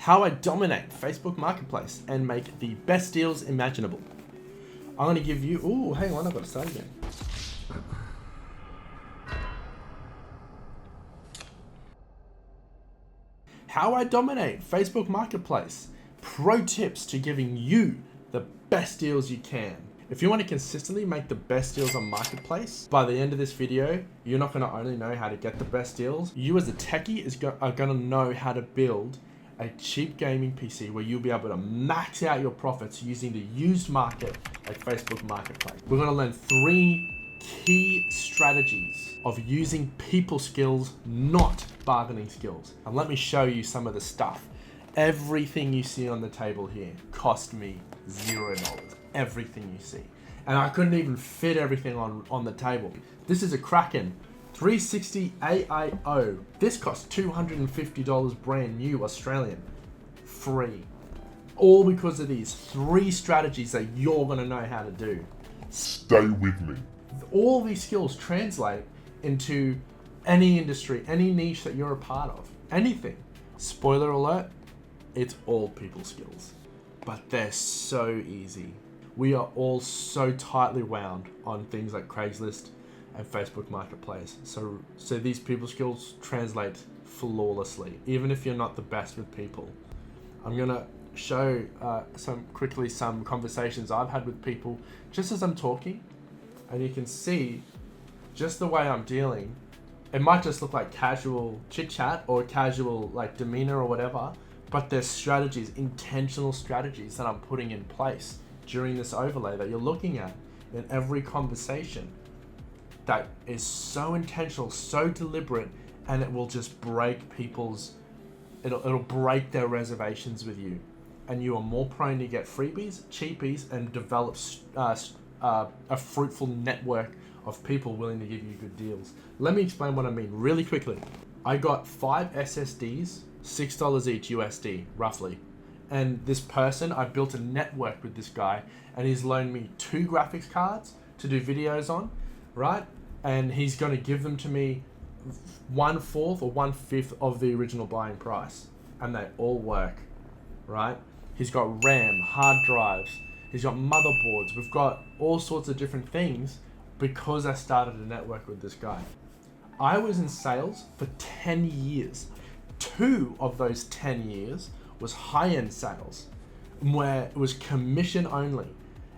How I dominate Facebook Marketplace and make the best deals imaginable. I'm going to give you... Ooh, hang on, I've got to start again. How I dominate Facebook Marketplace. Pro tips to giving you the best deals you can. If you want to consistently make the best deals on Marketplace, by the end of this video, you're not going to only know how to get the best deals. You as a techie are going to know how to build a cheap gaming PC where you'll be able to max out your profits using the used market like Facebook Marketplace. We're going to learn 3 key strategies of using people skills, not bargaining skills. And let me show you some of the stuff. Everything you see on the table here cost me $0. Everything you see. And I couldn't even fit everything on the table. This is a Kraken 360 AIO. This cost $250 brand new Australian. Free. All because of these 3 strategies that you're gonna know how to do. Stay with me. All these skills translate into any industry, any niche that you're a part of. Anything. Spoiler alert, it's all people skills. But they're so easy. We are all so tightly wound on things like Craigslist and Facebook Marketplace. So these people skills translate flawlessly, even if you're not the best with people. I'm gonna show some conversations I've had with people just as I'm talking, and you can see just the way I'm dealing. It might just look like casual chit chat or casual like demeanor or whatever, but there's strategies, intentional strategies that I'm putting in place during this overlay that you're looking at in every conversation that is so intentional, so deliberate, and it will just break it'll break their reservations with you. And you are more prone to get freebies, cheapies, and develop a fruitful network of people willing to give you good deals. Let me explain what I mean really quickly. I got 5 SSDs, $6 each USD, roughly. And this person, I built a network with this guy, and he's loaned me 2 graphics cards to do videos on, right? And he's going to give them to me 1/4 or 1/5 of the original buying price. And they all work, right? He's got RAM, hard drives, he's got motherboards. We've got all sorts of different things because I started a network with this guy. I was in sales for 10 years. 2 of those 10 years was high-end sales, where it was commission only.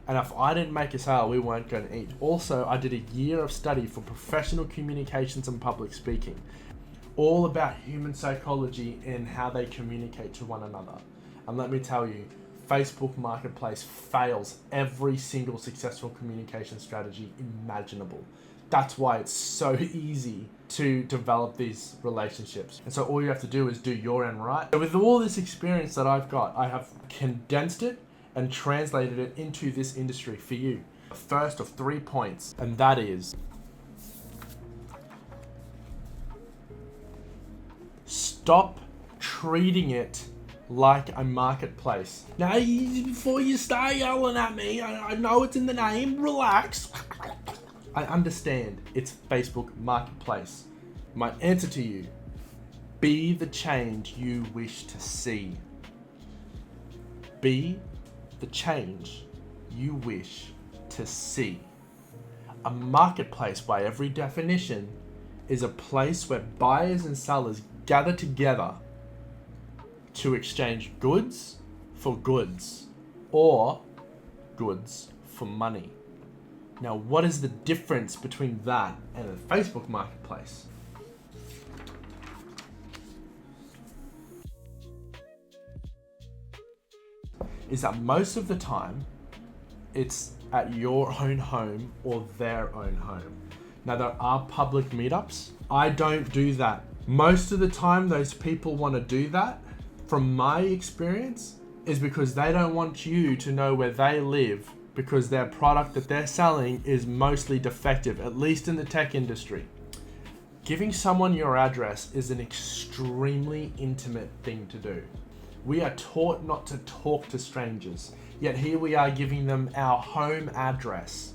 And if I didn't make a sale, we weren't going to eat. Also, I did a year of study for professional communications and public speaking, all about human psychology and how they communicate to one another. And let me tell you, Facebook Marketplace fails every single successful communication strategy imaginable. That's why it's so easy to develop these relationships. And so all you have to do is do your end right. So with all this experience that I've got, I have condensed it and translated it into this industry for you. The first of 3 points, and that is stop treating it like a marketplace. Now, before you start yelling at me, I know it's in the name, relax. I understand it's Facebook Marketplace. My answer to you, be the change you wish to see. Be the change you wish to see. A marketplace, by every definition, is a place where buyers and sellers gather together to exchange goods for goods or goods for money. Now, what is the difference between that and a Facebook Marketplace? Is that most of the time, it's at your own home or their own home. Now, there are public meetups. I don't do that. Most of the time, those people want to do that, from my experience, is because they don't want you to know where they live, because their product that they're selling is mostly defective, at least in the tech industry. Giving someone your address is an extremely intimate thing to do. We are taught not to talk to strangers, yet here we are giving them our home address.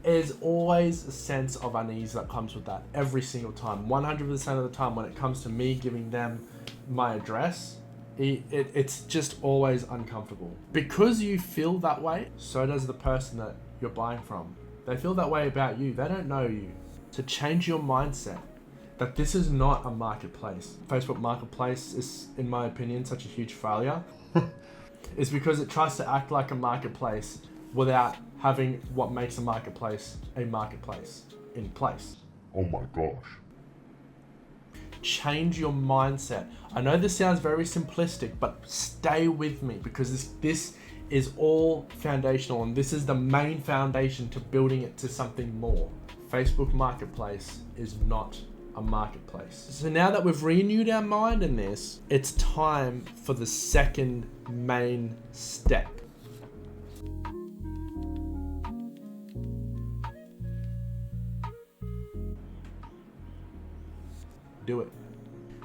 There's always a sense of unease that comes with that every single time. 100% of the time when it comes to me giving them my address, It's just always uncomfortable. Because you feel that way, so does the person that you're buying from. They feel that way about you. They don't know you. So change your mindset that this is not a marketplace. Facebook Marketplace is, in my opinion, such a huge failure. It's because it tries to act like a marketplace without having what makes a marketplace in place. Oh my gosh. Change your mindset. I know this sounds very simplistic, but stay with me because this is all foundational, and this is the main foundation to building it to something more. Facebook Marketplace is not a marketplace. So now that we've renewed our mind in this, it's time for the second main step. Do it.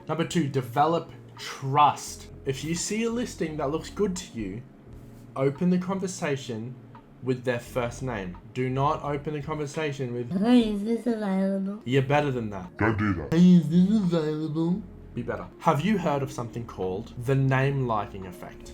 Number 2, develop trust. If you see a listing that looks good to you, open the conversation with their first name. Do not open the conversation with, "Hey, is this available?" you're better than that. Don't do that. "Hey, is this available?" Be better. Have you heard of something called the name liking effect?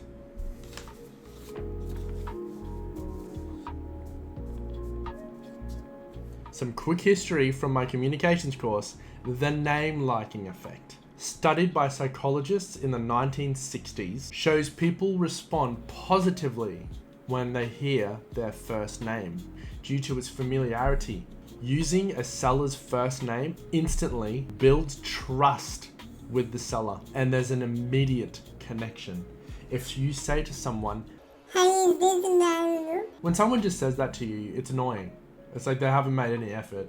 Some quick history from my communications course, the name liking effect. Studied by psychologists in the 1960s, shows people respond positively when they hear their first name due to its familiarity. Using a seller's first name instantly builds trust with the seller, and there's an immediate connection. If you say to someone, "Hey, is this available?" when someone just says that to you, it's annoying. It's like they haven't made any effort.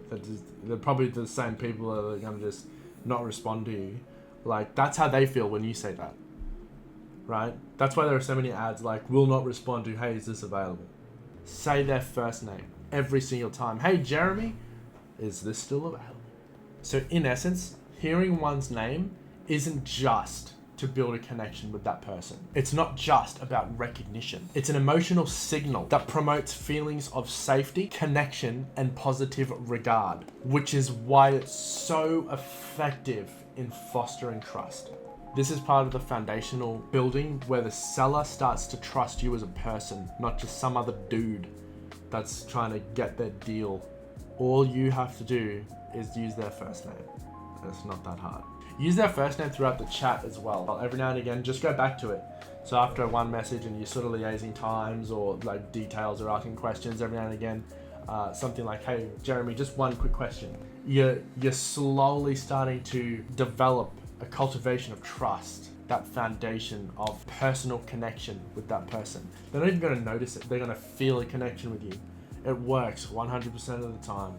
They're probably the same people that are going to just not respond to you. Like, that's how they feel when you say that, right? That's why there are so many ads like, will not respond to, hey, is this available? Say their first name every single time. Hey, Jeremy, is this still available? So in essence, hearing one's name isn't just to build a connection with that person. It's not just about recognition. It's an emotional signal that promotes feelings of safety, connection, and positive regard, which is why it's so effective in fostering trust. This is part of the foundational building where the seller starts to trust you as a person, not just some other dude that's trying to get their deal. All you have to do is use their first name. It's not that hard. Use their first name throughout the chat as well. Every now and again, just go back to it. So after one message and you're sort of liaising times or like details or asking questions every now and again, something like, hey, Jeremy, just one quick question. You're slowly starting to develop a cultivation of trust, that foundation of personal connection with that person. They're not even going to notice it. They're going to feel a connection with you. It works 100% of the time.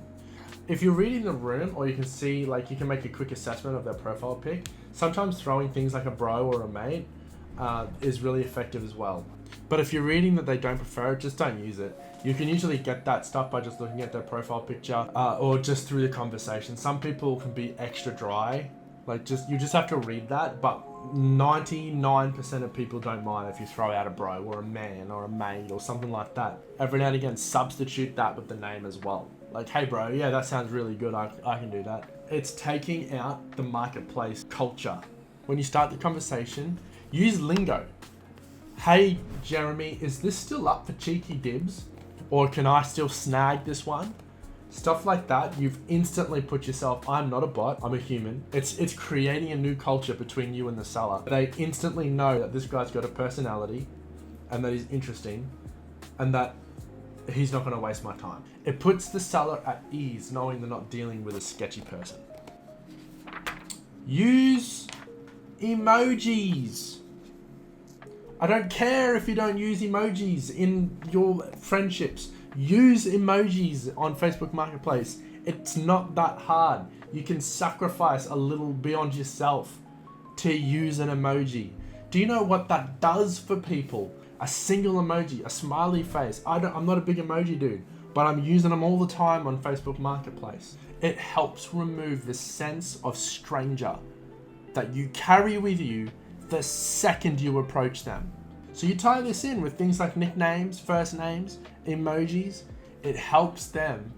If you're reading the room, or you can see, like, you can make a quick assessment of their profile pic, sometimes throwing things like a bro or a mate is really effective as well. But if you're reading that they don't prefer it, just don't use it. You can usually get that stuff by just looking at their profile picture or just through the conversation. Some people can be extra dry. Like, you just have to read that, but 99% of people don't mind if you throw out a bro or a man or a mate or something like that. Every now and again, substitute that with the name as well. Like, hey bro, yeah, that sounds really good. I can do that. It's taking out the marketplace culture. When you start the conversation, use lingo. Hey Jeremy, is this still up for cheeky dibs? Or can I still snag this one? Stuff like that, you've instantly put yourself, I'm not a bot, I'm a human. It's creating a new culture between you and the seller. They instantly know that this guy's got a personality and that he's interesting and that he's not going to waste my time. It puts the seller at ease knowing they're not dealing with a sketchy person. Use emojis. I don't care if you don't use emojis in your friendships. Use emojis on Facebook Marketplace. It's not that hard. You can sacrifice a little beyond yourself to use an emoji. Do you know what that does for people? A single emoji, a smiley face. I'm not a big emoji dude, but I'm using them all the time on Facebook Marketplace. It helps remove the sense of stranger that you carry with you the second you approach them. So you tie this in with things like nicknames, first names, emojis. It helps them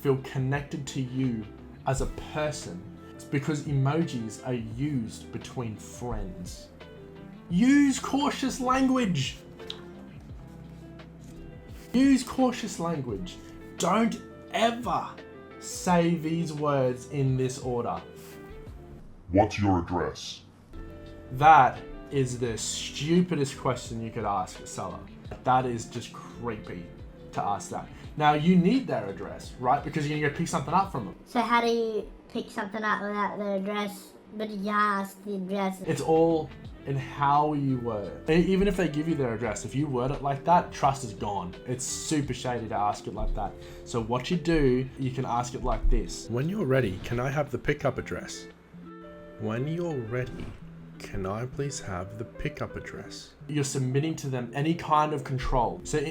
feel connected to you as a person. It's because emojis are used between friends. Use cautious language. Use cautious language. Don't ever say these words in this order. What's your address? That is the stupidest question you could ask a seller. That is just creepy to ask that. Now you need their address, right? Because you're gonna go pick something up from them. So how do you pick something up without their address? But you ask the address. It's all in how you word it. Even if they give you their address, if you word it like that, trust is gone. It's super shady to ask it like that. So what you do, you can ask it like this. When you're ready, can I have the pickup address? When you're ready, can I please have the pickup address? You're submitting to them any kind of control. So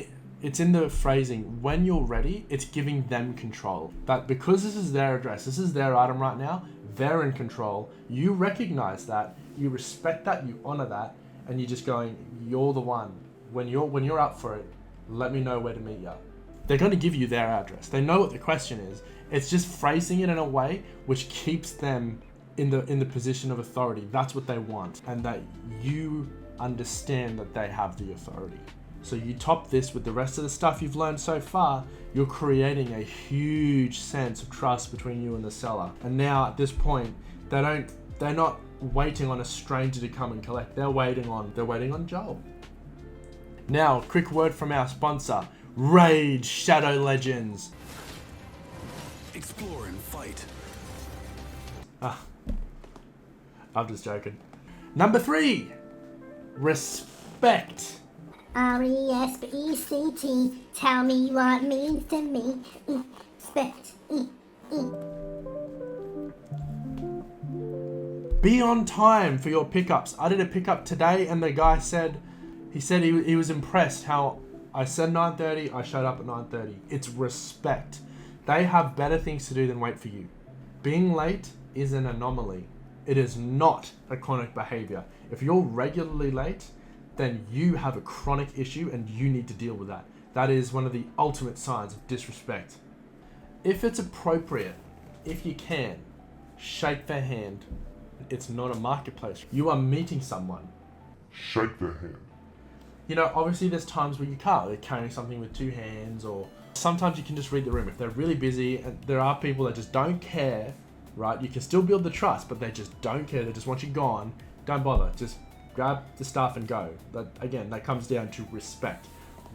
it's in the phrasing, when you're ready, it's giving them control. But because this is their address, this is their item right now, they're in control. You recognize that, you respect that, you honor that, and you're just going, you're the one. When you're up for it, let me know where to meet you. They're going to give you their address. They know what the question is. It's just phrasing it in a way which keeps them in the position of authority. That's what they want, and that you understand that they have the authority. So you top this with the rest of the stuff you've learned so far, you're creating a huge sense of trust between you and the seller. And now at this point, they're not waiting on a stranger to come and collect. They're waiting on Joel. Now, quick word from our sponsor, Raid Shadow Legends. Explore and fight. I'm just joking. Number 3, respect. R-E-S-P-E-C-T. Tell me what it means to me. Respect. Be on time for your pickups. I did a pickup today, and the guy said, he was impressed how I said 9:30, I showed up at 9:30. It's respect. They have better things to do than wait for you. Being late is an anomaly. It is not a chronic behavior. If you're regularly late, then you have a chronic issue and you need to deal with that. That is one of the ultimate signs of disrespect. If it's appropriate, if you can, shake their hand. It's not a marketplace. You are meeting someone. Shake their hand. You know, obviously there's times where you can't. They're carrying something with 2 hands, or sometimes you can just read the room. If they're really busy, and there are people that just don't care, right? You can still build the trust, but they just don't care. They just want you gone. Don't bother. Just grab the stuff and go. That comes down to respect.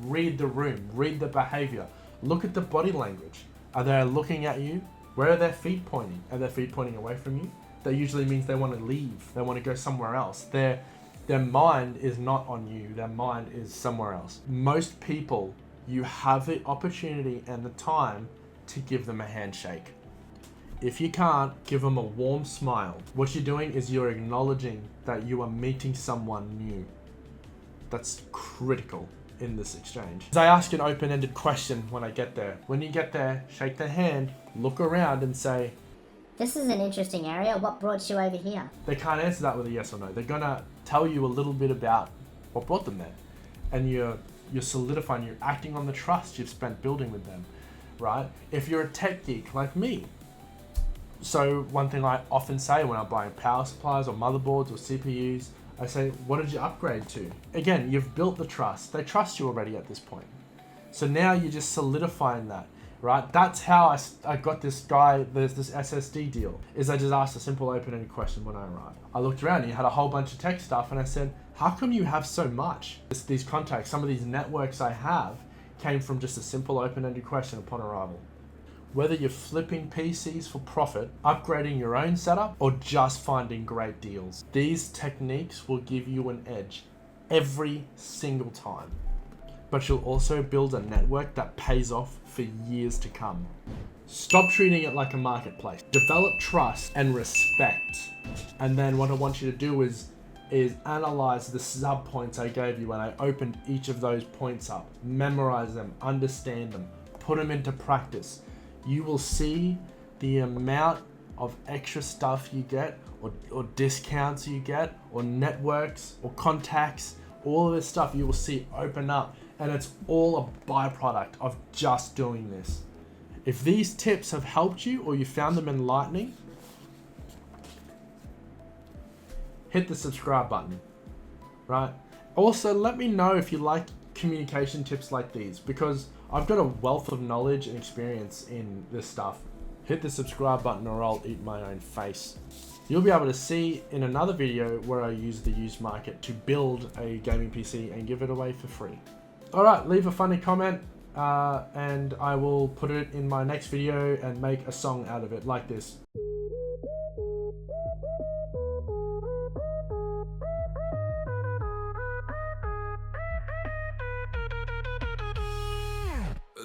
Read the room. Read the behavior. Look at the body language. Are they looking at you? Where are their feet pointing? Are their feet pointing away from you? That usually means they want to leave. They want to go somewhere else. Their mind is not on you. Their mind is somewhere else. Most people, you have the opportunity and the time to give them a handshake. If you can't, give them a warm smile. What you're doing is you're acknowledging that you are meeting someone new. That's critical in this exchange. I ask an open-ended question when I get there. When you get there, shake their hand, look around and say, This is an interesting area. What brought you over here? they can't answer that with a yes or no. They're gonna tell you a little bit about what brought them there. And you're solidifying, you're acting on the trust you've spent building with them, right? If you're a tech geek like me, so one thing I often say when I'm buying power supplies or motherboards or CPUs, I say, what did you upgrade to? Again, you've built the trust. They trust you already at this point. So now you're just solidifying that, right? That's how I got this guy, this SSD deal, is I just asked a simple open-ended question when I arrived. I looked around and he had a whole bunch of tech stuff and I said, how come you have so much? These contacts, some of these networks I have came from just a simple open-ended question upon arrival. Whether you're flipping PCs for profit, upgrading your own setup, or just finding great deals, these techniques will give you an edge every single time. But you'll also build a network that pays off for years to come. Stop treating it like a marketplace. Develop trust and respect. And then what I want you to do is analyze the sub points I gave you, and I opened each of those points up. Memorize them, understand them, put them into practice. You will see the amount of extra stuff you get, or discounts you get, or networks, or contacts, all of this stuff you will see open up, and it's all a byproduct of just doing this. If these tips have helped you or you found them enlightening, hit the subscribe button, right? Also, let me know if you like communication tips like these, because I've got a wealth of knowledge and experience in this stuff. Hit the subscribe button or I'll eat my own face. You'll be able to see in another video where I use the used market to build a gaming PC and give it away for free. Alright, leave a funny comment and I will put it in my next video and make a song out of it like this.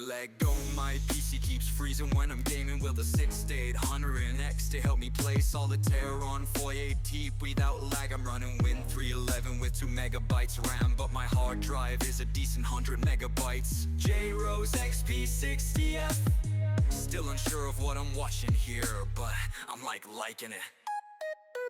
Let go, my PC keeps freezing when I'm gaming with a 6800X to help me play solitaire on 480 deep without lag. I'm running Win 311 with 2 megabytes RAM, but my hard drive is a decent 100 megabytes. J-Rose XP60F. Still unsure of what I'm watching here, but I'm liking it.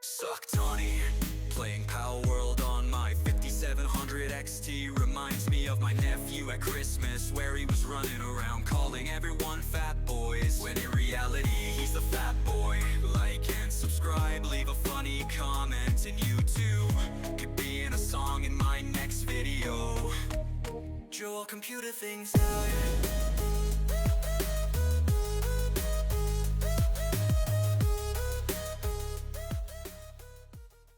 Suck Tawny, playing Power World on my 5700 XT reminds me of my nephew at Christmas, where he was running around calling everyone fat boys, when in reality he's the fat boy. Like and subscribe, leave a funny comment, and you too could be in a song in my next video. Joel Computer Things.